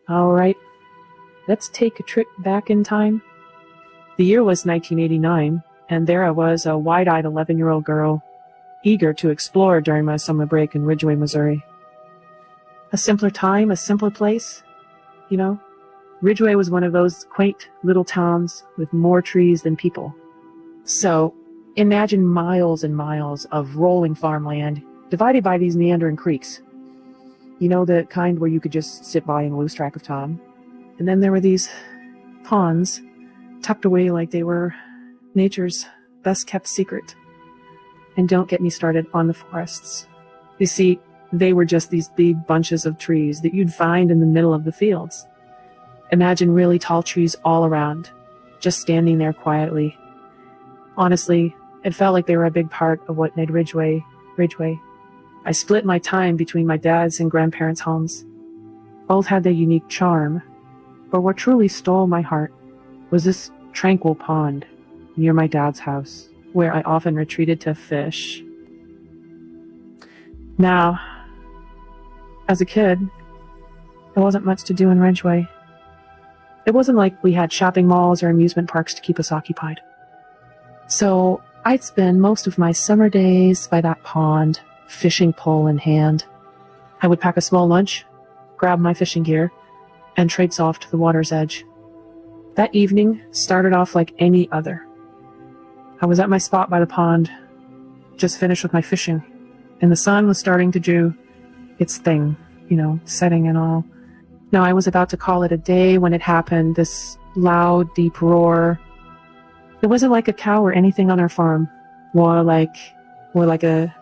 All right, let's take a trip back in time. The year was 1989, and there I was, a wide-eyed 11-year-old girl, eager to explore during my summer break in Ridgway, Missouri. A simpler time, a simpler place, you know? Ridgway was one of those quaint little towns with more trees than people. So, imagine miles and miles of rolling farmland divided by these meandering creeks. You know, the kind where you could just sit by and lose track of time. And then there were these ponds tucked away like they were nature's best kept secret. And don't get me started on the forests. You see, they were just these big bunches of trees that you'd find in the middle of the fields. Imagine really tall trees all around, just standing there quietly. Honestly, it felt like they were a big part of what made Ridgway. I split my time between my dad's and grandparents' homes. Both had their unique charm, but what truly stole my heart was this tranquil pond near my dad's house, where I often retreated to fish. Now, as a kid, there wasn't much to do in Ridgway. It wasn't like we had shopping malls or amusement parks to keep us occupied. So I'd spend most of my summer days by that pond, fishing pole in hand. I would pack a small lunch, grab my fishing gear, and traipse off to the water's edge. That evening started off like any other. I was at my spot by the pond, just finished with my fishing, and the sun was starting to do its thing, setting and all. Now I was about to call it a day when it happened, this loud, deep roar. It wasn't like a cow or anything on our farm, more like a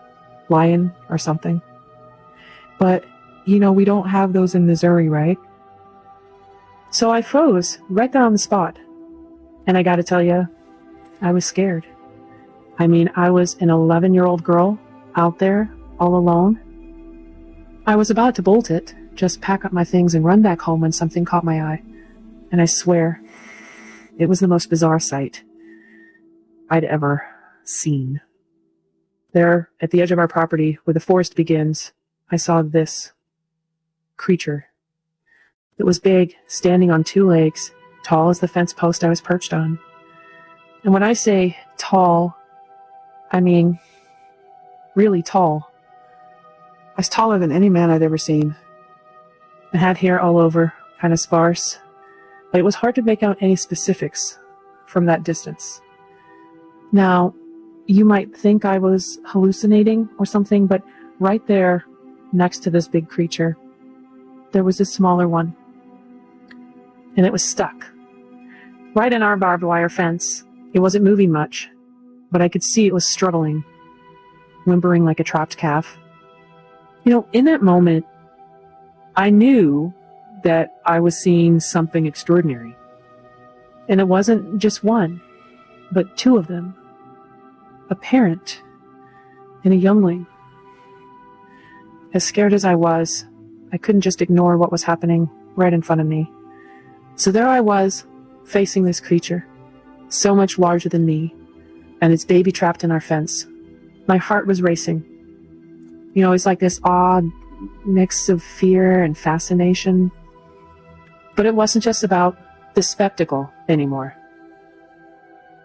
lion or something. But, we don't have those in Missouri, right? So I froze right there on the spot. And I gotta tell you, I was scared. I mean, I was an 11-year-old girl out there all alone. I was about to bolt it, just pack up my things and run back home when something caught my eye. And I swear, it was the most bizarre sight I'd ever seen. There, at the edge of our property, where the forest begins, I saw this creature. It was big, standing on two legs, tall as the fence post I was perched on. And when I say tall, I mean really tall. I was taller than any man I'd ever seen. It had hair all over, kind of sparse, but it was hard to make out any specifics from that distance. Now, you might think I was hallucinating or something, but right there, next to this big creature, there was a smaller one. And it was stuck. Right in our barbed wire fence. It wasn't moving much, but I could see it was struggling, whimpering like a trapped calf. In that moment, I knew that I was seeing something extraordinary. And it wasn't just one, but two of them. A parent and a youngling. As scared as I was, I couldn't just ignore what was happening right in front of me. So there I was, facing this creature, so much larger than me, and its baby trapped in our fence. My heart was racing. It's like this odd mix of fear and fascination. But it wasn't just about the spectacle anymore.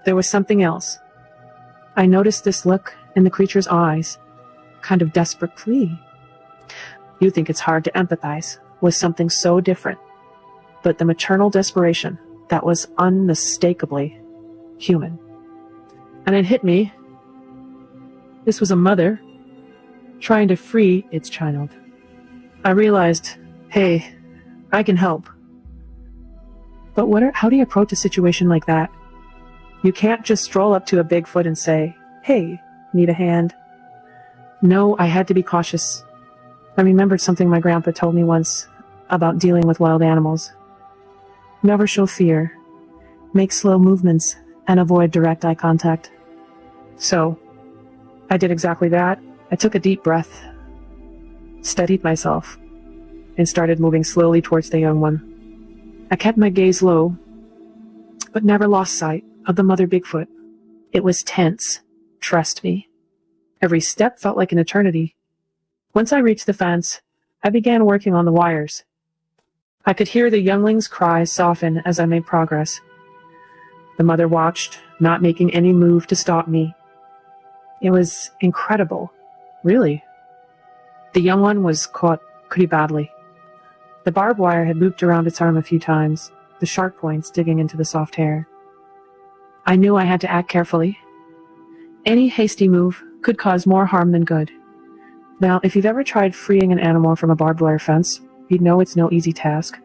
There was something else. I noticed this look in the creature's eyes, kind of desperate plea. You think it's hard to empathize with something so different, but the maternal desperation that was unmistakably human. And it hit me. This was a mother trying to free its child. I realized, hey, I can help. But how do you approach a situation like that? You can't just stroll up to a Bigfoot and say, hey, need a hand? No, I had to be cautious. I remembered something my grandpa told me once about dealing with wild animals. Never show fear, make slow movements, and avoid direct eye contact. So, I did exactly that. I took a deep breath, steadied myself, and started moving slowly towards the young one. I kept my gaze low, but never lost sight of the mother Bigfoot. It was tense, trust me. Every step felt like an eternity. Once I reached the fence, I began working on the wires. I could hear the youngling's cries soften as I made progress. The mother watched, not making any move to stop me. It was incredible, really. The young one was caught pretty badly. The barbed wire had looped around its arm a few times, the sharp points digging into the soft hair. I knew I had to act carefully. Any hasty move could cause more harm than good. Now, if you've ever tried freeing an animal from a barbed wire fence, you'd know it's no easy task.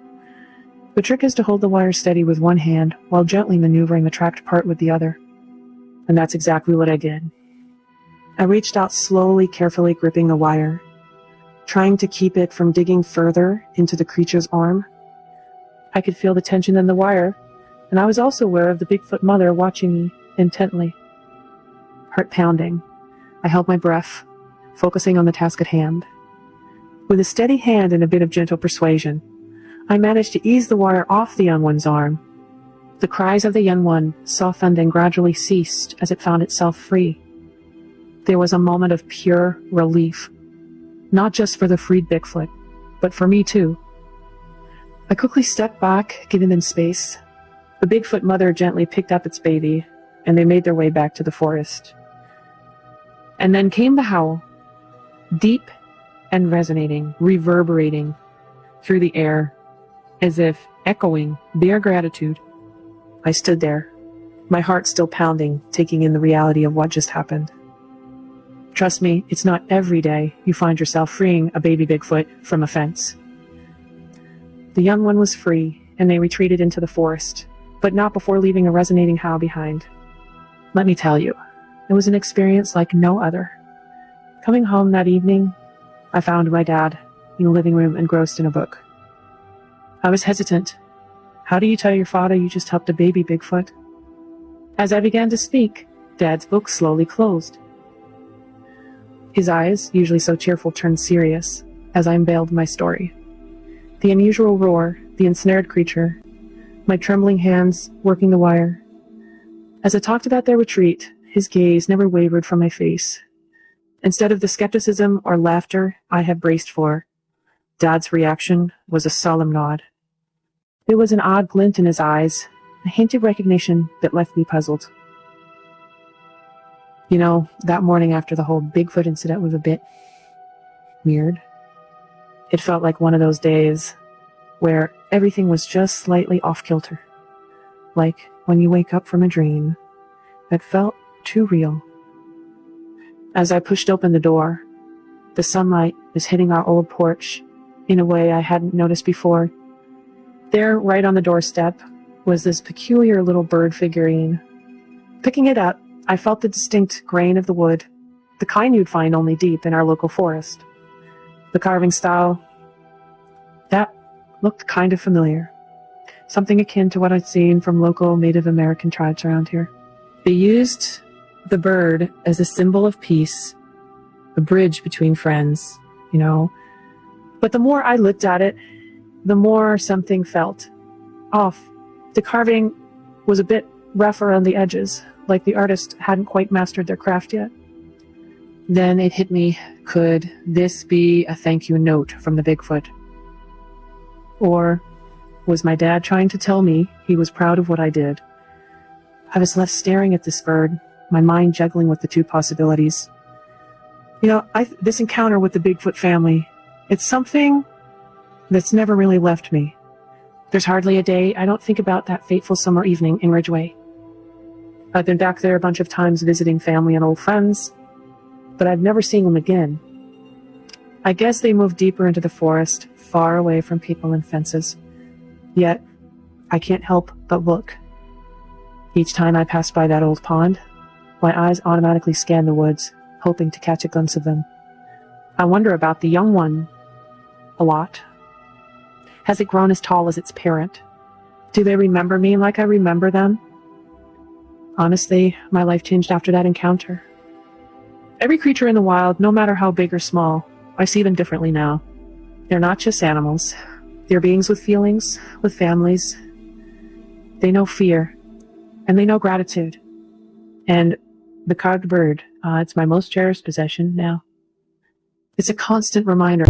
The trick is to hold the wire steady with one hand while gently maneuvering the tracked part with the other. And that's exactly what I did. I reached out slowly, carefully gripping the wire, trying to keep it from digging further into the creature's arm. I could feel the tension in the wire, and I was also aware of the Bigfoot mother watching me intently. Heart pounding, I held my breath, focusing on the task at hand. With a steady hand and a bit of gentle persuasion, I managed to ease the wire off the young one's arm. The cries of the young one softened and gradually ceased as it found itself free. There was a moment of pure relief, not just for the freed Bigfoot, but for me too. I quickly stepped back, giving them space. The Bigfoot mother gently picked up its baby, and they made their way back to the forest. And then came the howl, deep and resonating, reverberating through the air, as if echoing their gratitude. I stood there, my heart still pounding, taking in the reality of what just happened. Trust me, it's not every day you find yourself freeing a baby Bigfoot from a fence. The young one was free, and they retreated into the forest, but not before leaving a resonating howl behind. Let me tell you, it was an experience like no other. Coming home that evening, I found my dad in the living room engrossed in a book. I was hesitant. How do you tell your father you just helped a baby Bigfoot? As I began to speak, Dad's book slowly closed. His eyes, usually so cheerful, turned serious as I unveiled my story. The unusual roar, the ensnared creature, my trembling hands working the wire. As I talked about their retreat, his gaze never wavered from my face. Instead of the skepticism or laughter I had braced for, Dad's reaction was a solemn nod. There was an odd glint in his eyes, a hint of recognition that left me puzzled. You know, that morning after the whole Bigfoot incident was a bit weird. It felt like one of those days where everything was just slightly off-kilter. Like when you wake up from a dream that felt too real. As I pushed open the door, the sunlight was hitting our old porch in a way I hadn't noticed before. There, right on the doorstep, was this peculiar little bird figurine. Picking it up, I felt the distinct grain of the wood, the kind you'd find only deep in our local forest. The carving style, that looked kind of familiar. Something akin to what I'd seen from local Native American tribes around here. They used the bird as a symbol of peace, a bridge between friends, you know. But the more I looked at it, the more something felt off. The carving was a bit rough around the edges, like the artist hadn't quite mastered their craft yet. Then it hit me, could this be a thank you note from the Bigfoot? Or was my dad trying to tell me he was proud of what I did? I was left staring at this bird, my mind juggling with the two possibilities. You know, this encounter with the Bigfoot family, it's something that's never really left me. There's hardly a day I don't think about that fateful summer evening in Ridgeway. I've been back there a bunch of times visiting family and old friends, but I've never seen them again. I guess they moved deeper into the forest, far away from people and fences. Yet, I can't help but look. Each time I pass by that old pond, my eyes automatically scan the woods, hoping to catch a glimpse of them. I wonder about the young one a lot. Has it grown as tall as its parent? Do they remember me like I remember them? Honestly, my life changed after that encounter. Every creature in the wild, no matter how big or small, I see them differently now. They're not just animals. They're beings with feelings, with families. They know fear, and they know gratitude. And the carved bird, it's my most cherished possession now. It's a constant reminder.